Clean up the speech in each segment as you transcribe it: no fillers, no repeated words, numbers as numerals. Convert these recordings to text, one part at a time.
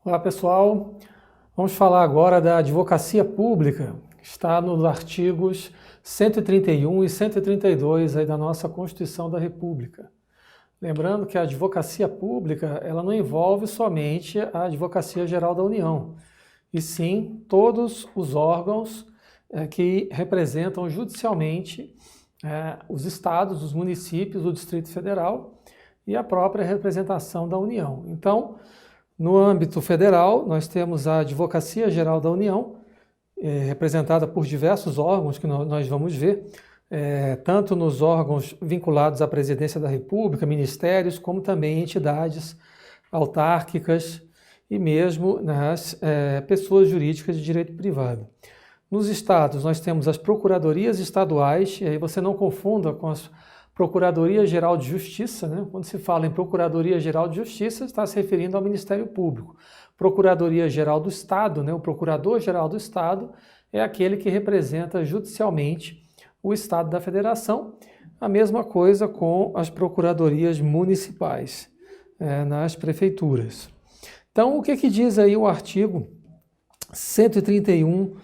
Olá pessoal, vamos falar agora da advocacia pública, que está nos artigos 131 e 132 aí da nossa Constituição da República. Lembrando que a advocacia pública ela não envolve somente a Advocacia Geral da União, e sim todos os órgãos que representam judicialmente os estados, os municípios, o Distrito Federal e a própria representação da União. Então, no âmbito federal, nós temos a Advocacia Geral da União, representada por diversos órgãos que nós vamos ver, tanto nos órgãos vinculados à Presidência da República, ministérios, como também entidades autárquicas e mesmo nas pessoas jurídicas de direito privado. Nos estados, nós temos as procuradorias estaduais, e aí você não confunda com as Procuradoria-Geral de Justiça, né? Quando se fala em Procuradoria-Geral de Justiça, está se referindo ao Ministério Público. Procuradoria-Geral do Estado, né? O Procurador-Geral do Estado é aquele que representa judicialmente o Estado da Federação. A mesma coisa com as procuradorias municipais, nas prefeituras. Então, o que diz aí o artigo 131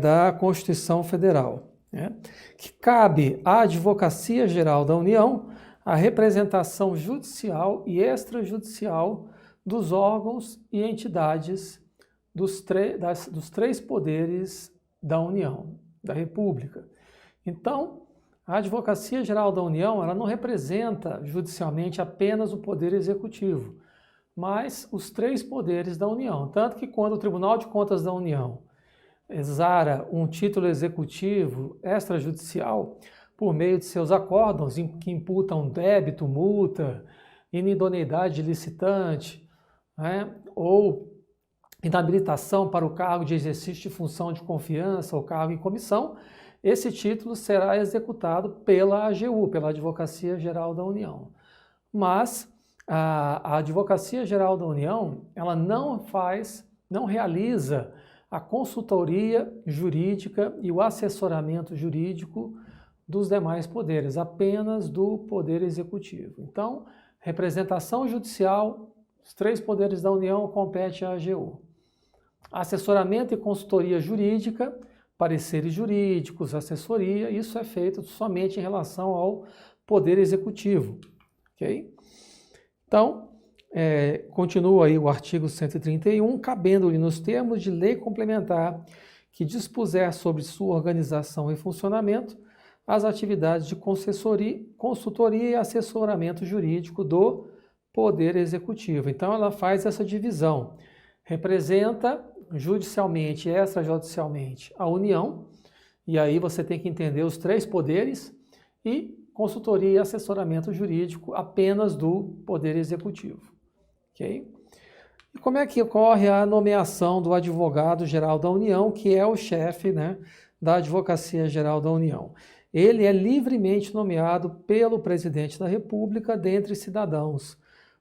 da Constituição Federal? Que cabe à Advocacia Geral da União a representação judicial e extrajudicial dos órgãos e entidades dos três poderes da União, da República. Então, a Advocacia Geral da União ela não representa judicialmente apenas o Poder Executivo, mas os três poderes da União. Tanto que quando o Tribunal de Contas da União exara um título executivo extrajudicial por meio de seus acórdãos que imputam débito, multa, inidoneidade de licitante, ou inabilitação para o cargo de exercício de função de confiança ou cargo em comissão, esse título será executado pela AGU, pela Advocacia Geral da União. Mas a Advocacia Geral da União, ela não realiza a consultoria jurídica e o assessoramento jurídico dos demais poderes, apenas do Poder Executivo. Então, representação judicial, os três poderes da União compete à AGU. Assessoramento e consultoria jurídica, pareceres jurídicos, assessoria, isso é feito somente em relação ao Poder Executivo. Ok? Então, continua aí o artigo 131, cabendo-lhe nos termos de lei complementar que dispuser sobre sua organização e funcionamento as atividades de consultoria e assessoramento jurídico do Poder Executivo. Então, ela faz essa divisão. Representa judicialmente e extrajudicialmente a União, e aí você tem que entender os três poderes, e consultoria e assessoramento jurídico apenas do Poder Executivo. Okay? E como é que ocorre a nomeação do advogado-geral da União, que é o chefe, né, da Advocacia Geral da União? Ele é livremente nomeado pelo Presidente da República dentre cidadãos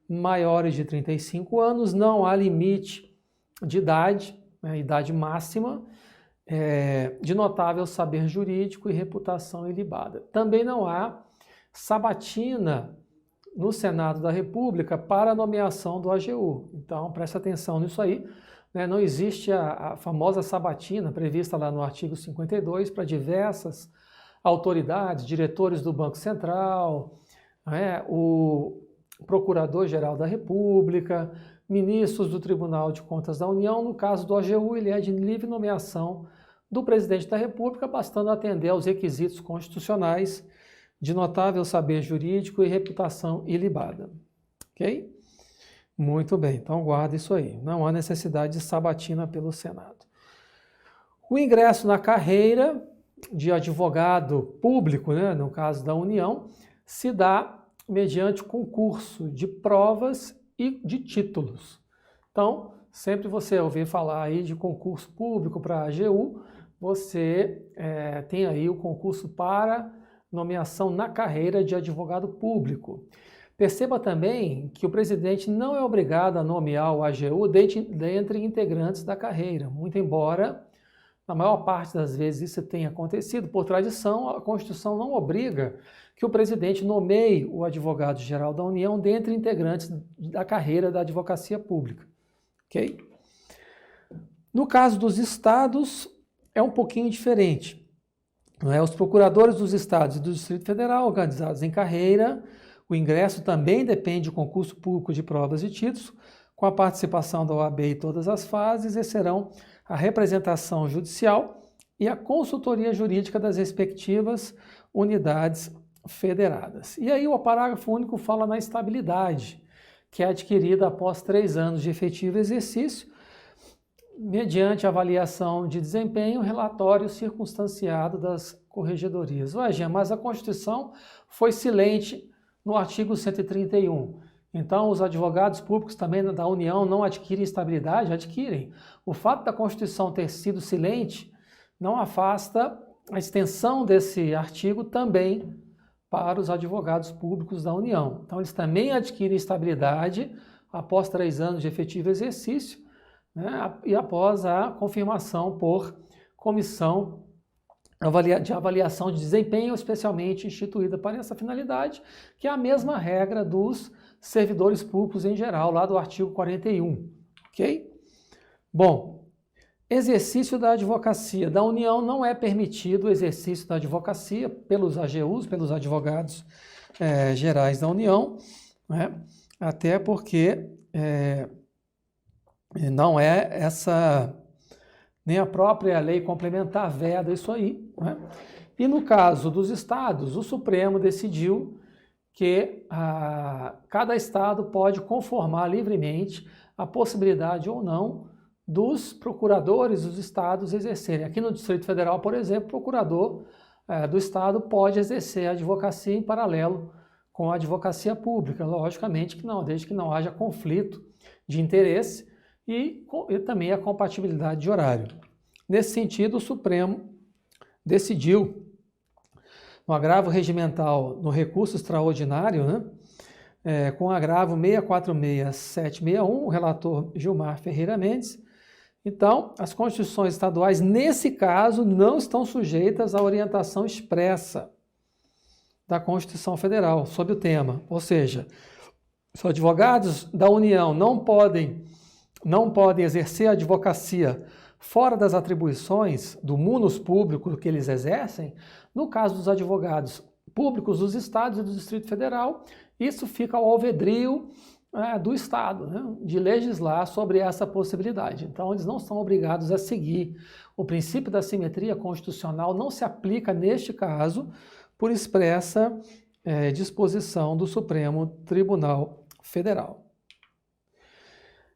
maiores de 35 anos, não há limite de idade, idade máxima, de notável saber jurídico e reputação ilibada. Também não há sabatina no Senado da República para a nomeação do AGU. Então, preste atenção nisso aí. Não existe a famosa sabatina prevista lá no artigo 52 para diversas autoridades, diretores do Banco Central, o Procurador-Geral da República, ministros do Tribunal de Contas da União. No caso do AGU, ele é de livre nomeação do Presidente da República, bastando atender aos requisitos constitucionais de notável saber jurídico e reputação ilibada. Ok? Muito bem, então guarda isso aí. Não há necessidade de sabatina pelo Senado. O ingresso na carreira de advogado público, no caso da União, se dá mediante concurso de provas e de títulos. Então, sempre você ouvir falar aí de concurso público para a AGU, você tem aí o concurso para nomeação na carreira de advogado público. Perceba também que o presidente não é obrigado a nomear o AGU dentre integrantes da carreira, muito embora na maior parte das vezes isso tem acontecido, por tradição, a Constituição não obriga que o presidente nomeie o advogado-geral da União dentre integrantes da carreira da advocacia pública. Ok? No caso dos estados, é um pouquinho diferente. Os procuradores dos estados e do Distrito Federal, organizados em carreira, o ingresso também depende de concurso público de provas e títulos, com a participação da OAB em todas as fases, exercerão a representação judicial e a consultoria jurídica das respectivas unidades federadas. E aí o parágrafo único fala na estabilidade, que é adquirida após 3 anos de efetivo exercício, mediante avaliação de desempenho, relatório circunstanciado das corregedorias. Ué, Jean, mas a Constituição foi silente no artigo 131. Então, os advogados públicos também da União não adquirem estabilidade? Adquirem. O fato da Constituição ter sido silente não afasta a extensão desse artigo também para os advogados públicos da União. Então, eles também adquirem estabilidade após 3 anos de efetivo exercício, né, e após a confirmação por comissão de avaliação de desempenho, especialmente instituída para essa finalidade, que é a mesma regra dos servidores públicos em geral, lá do artigo 41, ok? Bom, exercício da advocacia da União não é permitido o exercício da advocacia pelos AGUs, pelos advogados gerais da União, né? Até porque não é essa, nem a própria lei complementar veda isso aí, né? E no caso dos estados, o Supremo decidiu que cada estado pode conformar livremente a possibilidade ou não dos procuradores dos estados exercerem. Aqui no Distrito Federal, por exemplo, o procurador do estado pode exercer a advocacia em paralelo com a advocacia pública. Logicamente que não, desde que não haja conflito de interesse e também a compatibilidade de horário. Nesse sentido, o Supremo decidiu, no agravo regimental, no recurso extraordinário, né, com agravo 646761, o relator Gilmar Ferreira Mendes. Então, as constituições estaduais, nesse caso, não estão sujeitas à orientação expressa da Constituição Federal sobre o tema. Ou seja, os advogados da União não podem exercer a advocacia fora das atribuições do munus público que eles exercem. No caso dos advogados públicos dos estados e do Distrito Federal, isso fica ao alvedrio do Estado, né, de legislar sobre essa possibilidade. Então, eles não são obrigados a seguir. O princípio da simetria constitucional não se aplica neste caso por expressa disposição do Supremo Tribunal Federal.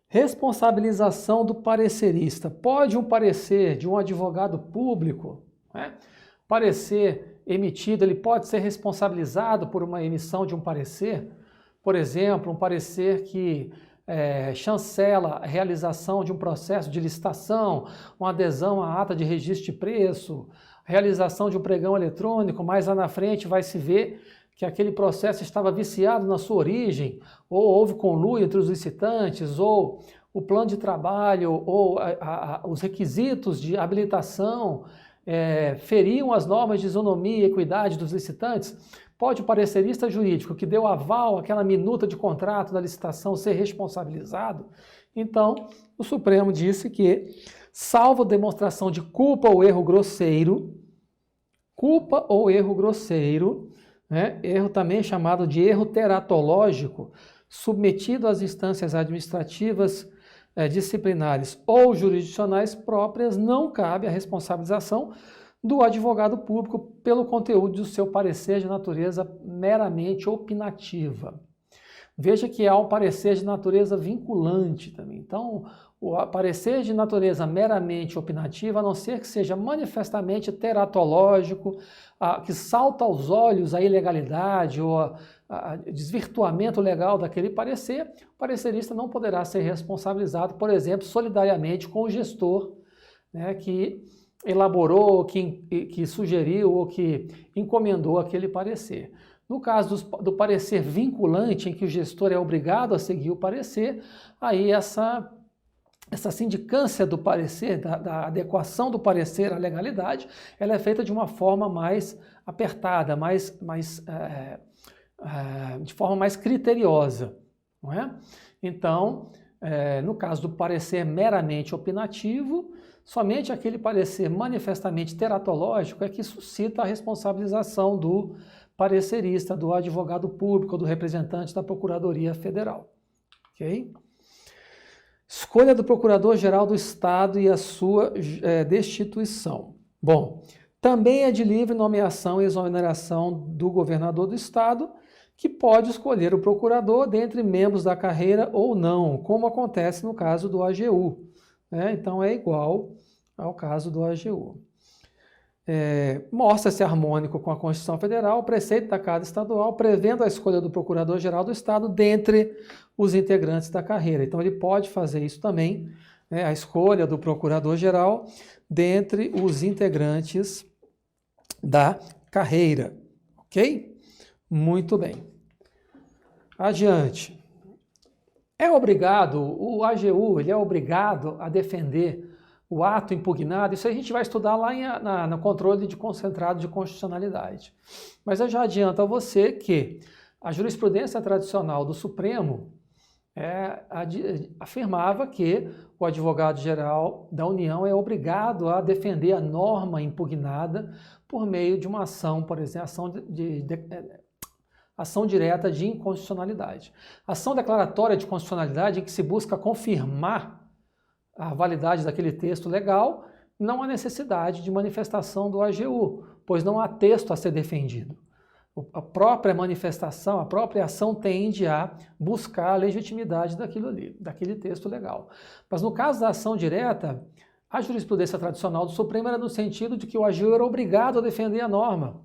Responsabilização do parecerista. Pode um parecer de um advogado público, né, parecer emitido, ele pode ser responsabilizado por uma emissão de um parecer? Por exemplo, um parecer que chancela a realização de um processo de licitação, uma adesão à ata de registro de preço, realização de um pregão eletrônico, mais lá na frente vai se ver que aquele processo estava viciado na sua origem, ou houve conluio entre os licitantes, ou o plano de trabalho, ou os requisitos de habilitação feriam as normas de isonomia e equidade dos licitantes. Pode o parecerista jurídico que deu aval àquela minuta de contrato da licitação ser responsabilizado? Então, o Supremo disse que, salvo demonstração de culpa ou erro grosseiro, né, erro também chamado de erro teratológico, submetido às instâncias administrativas, disciplinares ou jurisdicionais próprias, não cabe a responsabilização do advogado público pelo conteúdo do seu parecer de natureza meramente opinativa. Veja que há um parecer de natureza vinculante também. Então, o parecer de natureza meramente opinativa, a não ser que seja manifestamente teratológico, que salta aos olhos a ilegalidade ou a desvirtuamento legal daquele parecer, o parecerista não poderá ser responsabilizado, por exemplo, solidariamente com o gestor, né, que elaborou, que sugeriu ou que encomendou aquele parecer. No caso do parecer vinculante, em que o gestor é obrigado a seguir o parecer, aí essa essa sindicância do parecer, da adequação do parecer à legalidade, ela é feita de uma forma mais apertada, de forma mais criteriosa, não é? Então, no caso do parecer meramente opinativo, somente aquele parecer manifestamente teratológico é que suscita a responsabilização do parecerista, do advogado público, do representante da Procuradoria Federal. Ok? Escolha do Procurador-Geral do Estado e a sua destituição. Bom, também é de livre nomeação e exoneração do governador do Estado, que pode escolher o procurador dentre membros da carreira ou não, como acontece no caso do AGU. Né? Então é igual ao caso do AGU. Mostra-se harmônico com a Constituição Federal, o preceito da Casa Estadual, prevendo a escolha do Procurador-Geral do Estado dentre os integrantes da carreira. Então ele pode fazer isso também, né, a escolha do Procurador-Geral dentre os integrantes da carreira. Ok? Muito bem. Adiante. O AGU ele é obrigado a defender o ato impugnado, isso a gente vai estudar lá no controle de concentrado de constitucionalidade. Mas eu já adianto a você que a jurisprudência tradicional do Supremo afirmava que o advogado-geral da União é obrigado a defender a norma impugnada por meio de uma ação, por exemplo, ação direta de inconstitucionalidade. Ação declaratória de constitucionalidade em que se busca confirmar a validade daquele texto legal, não há necessidade de manifestação do AGU, pois não há texto a ser defendido. A própria manifestação, a própria ação tende a buscar a legitimidade daquele texto legal. Mas no caso da ação direta, a jurisprudência tradicional do Supremo era no sentido de que o AGU era obrigado a defender a norma.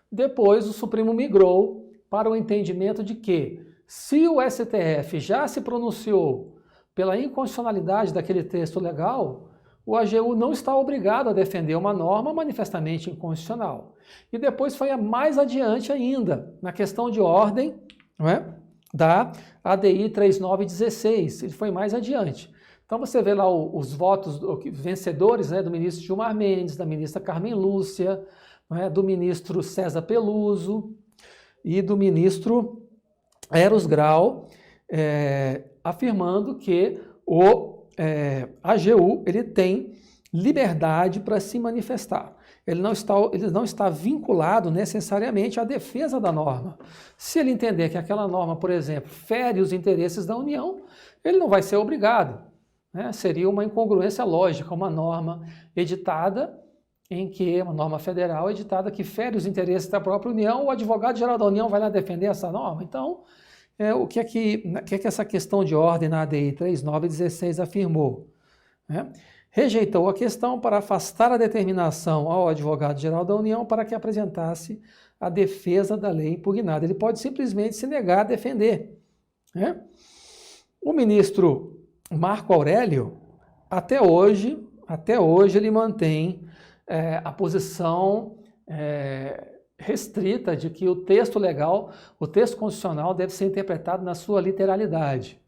Depois o Supremo migrou para o entendimento de que, se o STF já se pronunciou pela inconstitucionalidade daquele texto legal, o AGU não está obrigado a defender uma norma manifestamente inconstitucional. E depois foi mais adiante ainda, na questão de ordem, não é? Da ADI 3916, ele foi mais adiante. Então você vê lá os votos vencedores, né, do ministro Gilmar Mendes, da ministra Carmen Lúcia, não é, do ministro César Peluso e do ministro Eros Grau, afirmando que o AGU ele tem liberdade para se manifestar. Ele não está vinculado necessariamente à defesa da norma. Se ele entender que aquela norma, por exemplo, fere os interesses da União, ele não vai ser obrigado. Né? Seria uma incongruência lógica, uma norma editada uma norma federal editada que fere os interesses da própria União, o advogado-geral da União vai lá defender essa norma. Então, o que é que essa questão de ordem na ADI 3916 afirmou? Rejeitou a questão para afastar a determinação ao advogado-geral da União para que apresentasse a defesa da lei impugnada. Ele pode simplesmente se negar a defender. O ministro Marco Aurélio, até hoje ele mantém a posição restrita de que o texto legal, o texto constitucional deve ser interpretado na sua literalidade.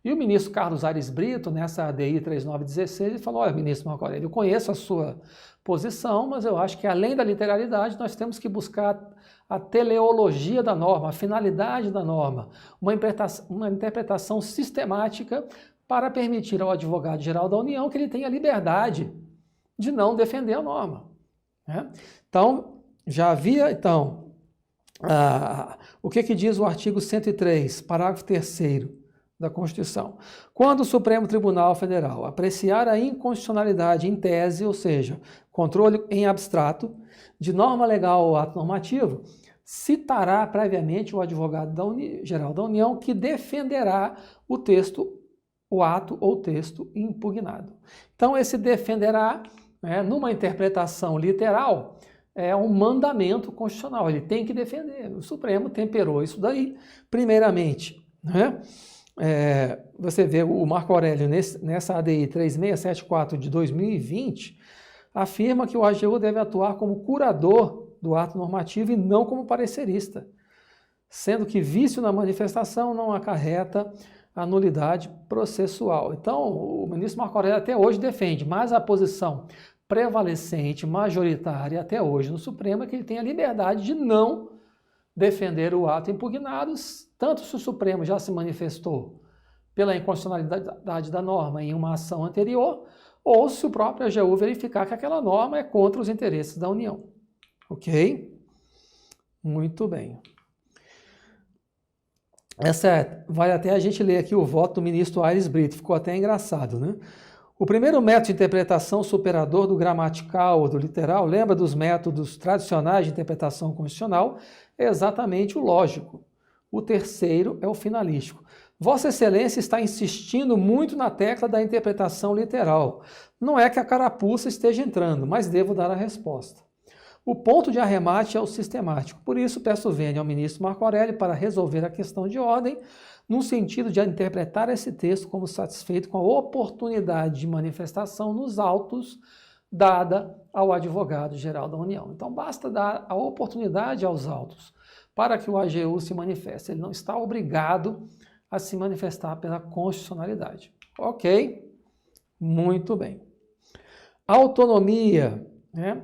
E o ministro Carlos Aires Brito, nessa ADI 3916, ele falou: olha, ministro Marco Aurélio, eu conheço a sua posição, mas eu acho que além da literalidade nós temos que buscar a teleologia da norma, a finalidade da norma, uma interpretação sistemática para permitir ao advogado-geral da União que ele tenha liberdade de não defender a norma. Então, já havia, o que diz o artigo 103, parágrafo 3º da Constituição? Quando o Supremo Tribunal Federal apreciar a inconstitucionalidade em tese, ou seja, controle em abstrato, de norma legal ou ato normativo, citará previamente o advogado-geral da União que defenderá o texto, o ato ou texto impugnado. Então, esse defenderá, numa interpretação literal, é um mandamento constitucional, ele tem que defender. O Supremo temperou isso daí, primeiramente. Você vê o Marco Aurélio, nessa ADI 3674 de 2020, afirma que o AGU deve atuar como curador do ato normativo e não como parecerista, sendo que vício na manifestação não acarreta a nulidade processual. Então, o ministro Marco Aurélio até hoje defende, mas a posição prevalecente, majoritária até hoje no Supremo é que ele tem a liberdade de não defender o ato impugnado, tanto se o Supremo já se manifestou pela inconstitucionalidade da norma em uma ação anterior, ou se o próprio AGU verificar que aquela norma é contra os interesses da União. Ok? Muito bem. Vai até a gente ler aqui o voto do ministro Aires Brito, ficou até engraçado, né? O primeiro método de interpretação superador do gramatical ou do literal, lembra dos métodos tradicionais de interpretação constitucional, é exatamente o lógico. O terceiro é o finalístico. Vossa Excelência está insistindo muito na tecla da interpretação literal. Não é que a carapuça esteja entrando, mas devo dar a resposta. O ponto de arremate é o sistemático. Por isso, peço vênia ao ministro Marco Aurélio para resolver a questão de ordem, no sentido de interpretar esse texto como satisfeito com a oportunidade de manifestação nos autos dada ao advogado-geral da União. Então, basta dar a oportunidade aos autos para que o AGU se manifeste. Ele não está obrigado a se manifestar pela constitucionalidade. Ok? Muito bem. Autonomia, né?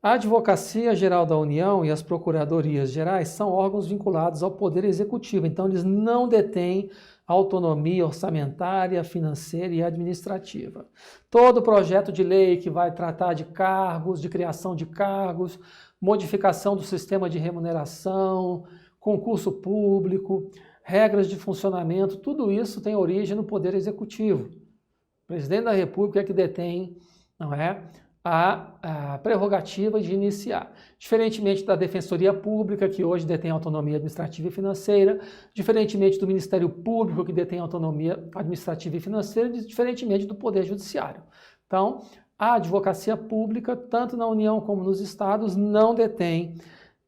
A Advocacia Geral da União e as Procuradorias Gerais são órgãos vinculados ao Poder Executivo, então eles não detêm autonomia orçamentária, financeira e administrativa. Todo projeto de lei que vai tratar de cargos, de criação de cargos, modificação do sistema de remuneração, concurso público, regras de funcionamento, tudo isso tem origem no Poder Executivo. O presidente da República é que detém, não é, a prerrogativa de iniciar. Diferentemente da Defensoria Pública, que hoje detém autonomia administrativa e financeira, diferentemente do Ministério Público, que detém autonomia administrativa e financeira, diferentemente do Poder Judiciário. Então, a advocacia pública, tanto na União como nos estados, não detém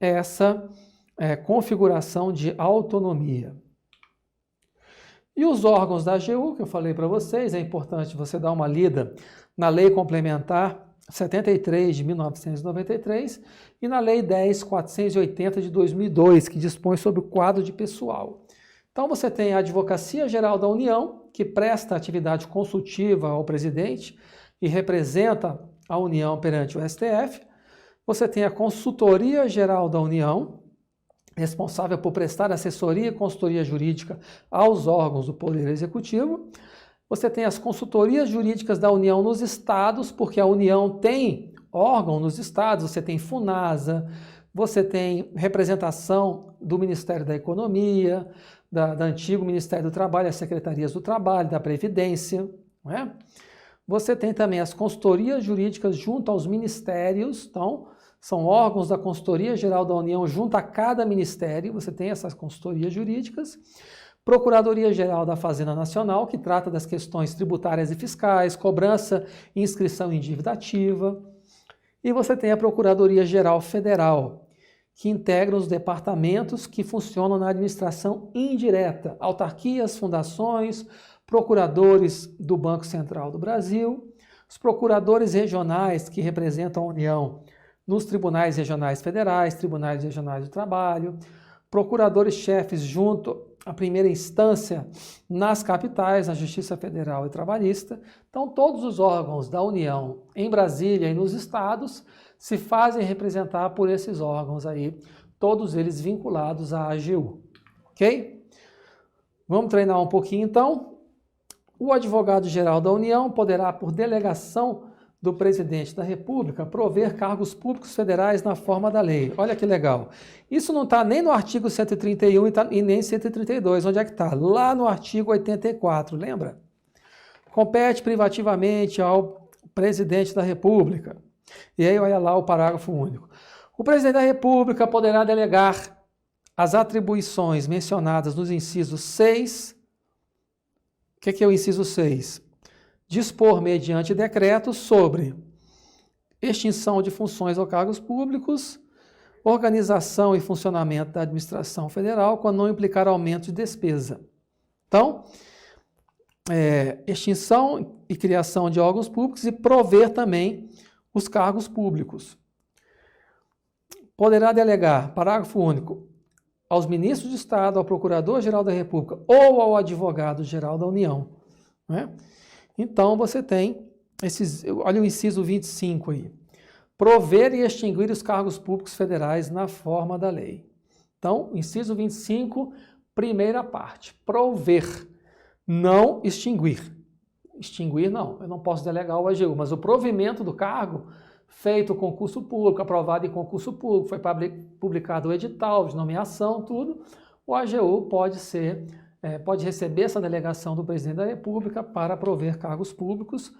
essa configuração de autonomia. E os órgãos da AGU, que eu falei para vocês, é importante você dar uma lida na Lei Complementar 73 de 1993 e na Lei 10.480 de 2002, que dispõe sobre o quadro de pessoal. Então você tem a Advocacia Geral da União, que presta atividade consultiva ao presidente e representa a União perante o STF. Você tem a Consultoria Geral da União, responsável por prestar assessoria e consultoria jurídica aos órgãos do Poder Executivo. Você tem as consultorias jurídicas da União nos estados, porque a União tem órgão nos estados, você tem FUNASA, você tem representação do Ministério da Economia, da antigo Ministério do Trabalho, as Secretarias do Trabalho, da Previdência, não é? Você tem também as consultorias jurídicas junto aos ministérios, então, são órgãos da Consultoria Geral da União junto a cada ministério, você tem essas consultorias jurídicas. Procuradoria-Geral da Fazenda Nacional, que trata das questões tributárias e fiscais, cobrança e inscrição em dívida ativa. E você tem a Procuradoria-Geral Federal, que integra os departamentos que funcionam na administração indireta, autarquias, fundações, procuradores do Banco Central do Brasil, os procuradores regionais que representam a União nos tribunais regionais federais, tribunais regionais do trabalho, procuradores-chefes junto à primeira instância nas capitais, na Justiça Federal e Trabalhista. Então, todos os órgãos da União em Brasília e nos estados se fazem representar por esses órgãos aí, todos eles vinculados à AGU, ok? Vamos treinar um pouquinho então. O advogado-geral da União poderá, por delegação do presidente da República, prover cargos públicos federais na forma da lei. Olha que legal. Isso não está nem no artigo 131 e nem 132. Onde é que está? Lá no artigo 84, lembra? Compete privativamente ao presidente da República. E aí olha lá o parágrafo único. O presidente da República poderá delegar as atribuições mencionadas nos incisos 6. O que é o inciso 6? Dispor mediante decreto sobre extinção de funções ou cargos públicos, organização e funcionamento da administração federal, quando não implicar aumento de despesa. Então, extinção e criação de órgãos públicos e prover também os cargos públicos. Poderá delegar, parágrafo único, aos ministros de Estado, ao Procurador-Geral da República ou ao Advogado-Geral da União. Né? Então, você tem olha o inciso 25 aí. Prover e extinguir os cargos públicos federais na forma da lei. Então, inciso 25, primeira parte. Prover, não extinguir. Extinguir, não. Eu não posso delegar ao AGU, mas o provimento do cargo, feito concurso público, aprovado em concurso público, foi publicado o edital de nomeação, tudo, o AGU pode receber essa delegação do presidente da República para prover cargos públicos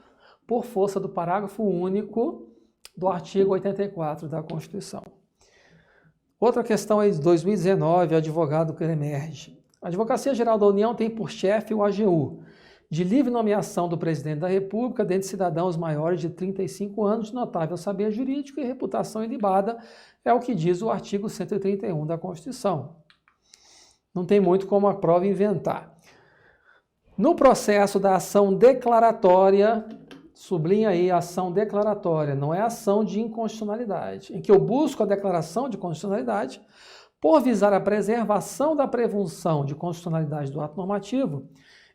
por força do parágrafo único do artigo 84 da Constituição. Outra questão é de 2019, advogado que emerge. A Advocacia Geral da União tem por chefe o AGU, de livre nomeação do presidente da República, dentre cidadãos maiores de 35 anos, de notável saber jurídico e reputação ilibada, é o que diz o artigo 131 da Constituição. Não tem muito como a prova inventar. No processo da ação declaratória, sublinha aí a ação declaratória, não é ação de inconstitucionalidade, em que eu busco a declaração de constitucionalidade por visar a preservação da presunção de constitucionalidade do ato normativo.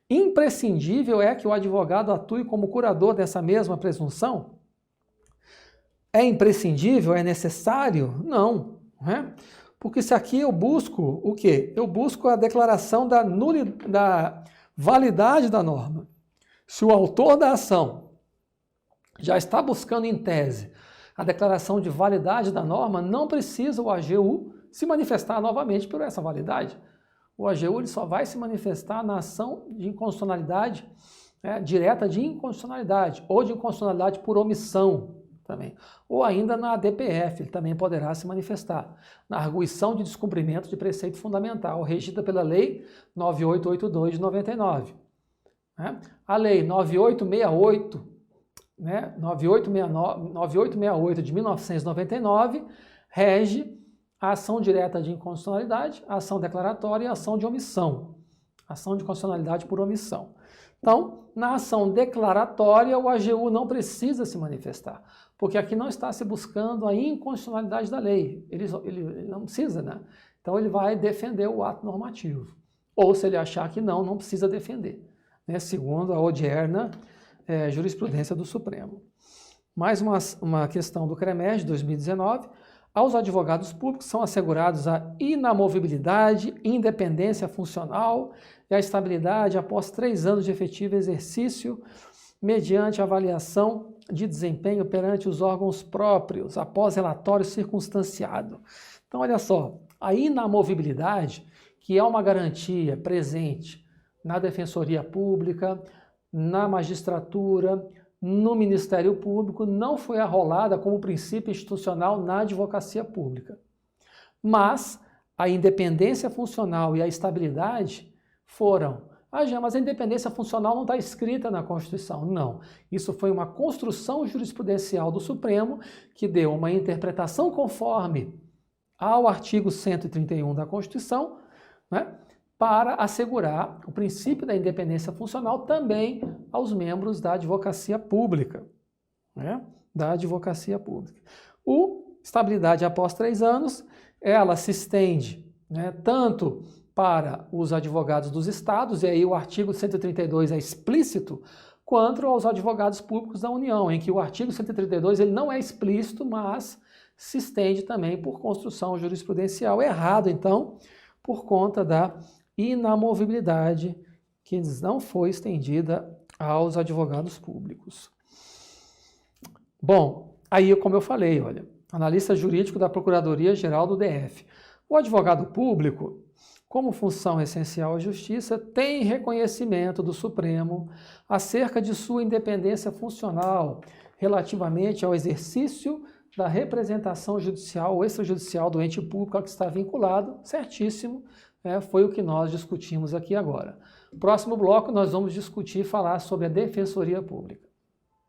Imprescindível é que o advogado atue como curador dessa mesma presunção? É imprescindível? É necessário? Não. Né? Porque se aqui eu busco o quê? Eu busco a declaração da validade da norma. Se o autor da ação já está buscando em tese a declaração de validade da norma, não precisa o AGU se manifestar novamente por essa validade. O AGU ele só vai se manifestar na ação de inconstitucionalidade, direta de inconstitucionalidade, ou de inconstitucionalidade por omissão também. Ou ainda na ADPF, ele também poderá se manifestar, na arguição de descumprimento de preceito fundamental, regida pela Lei 9882 de 99. A Lei 9868, 9868 de 1999, rege a ação direta de inconstitucionalidade, a ação declaratória e a ação de omissão. Ação de constitucionalidade por omissão. Então, na ação declaratória, o AGU não precisa se manifestar, porque aqui não está se buscando a inconstitucionalidade da lei. Ele não precisa, né? Então, ele vai defender o ato normativo. Ou, se ele achar que não precisa defender, né? Segundo a odierna jurisprudência do Supremo. Mais uma questão do CREMERGE, 2019. Aos advogados públicos são assegurados a inamovibilidade, independência funcional e a estabilidade após 3 anos de efetivo exercício, mediante avaliação de desempenho perante os órgãos próprios, após relatório circunstanciado. Então, olha só, a inamovibilidade, que é uma garantia presente na Defensoria Pública, na magistratura, no Ministério Público, não foi arrolada como princípio institucional na advocacia pública. Mas a independência funcional e a estabilidade foram. Mas a independência funcional não está escrita na Constituição. Não. Isso foi uma construção jurisprudencial do Supremo que deu uma interpretação conforme ao artigo 131 da Constituição, né, para assegurar o princípio da independência funcional também aos membros da advocacia pública. Né? Da advocacia pública. Estabilidade após 3 anos, ela se estende, né, tanto para os advogados dos estados, e aí o artigo 132 é explícito, quanto aos advogados públicos da União, em que o artigo 132 ele não é explícito, mas se estende também por construção jurisprudencial. Errado, então, por conta da inamovibilidade que não foi estendida aos advogados públicos. Bom, aí como eu falei, olha, analista jurídico da Procuradoria-Geral do DF. O advogado público, como função essencial à justiça, tem reconhecimento do Supremo acerca de sua independência funcional relativamente ao exercício da representação judicial ou extrajudicial do ente público a que está vinculado, certíssimo, foi o que nós discutimos aqui agora. Próximo bloco nós vamos discutir e falar sobre a Defensoria Pública.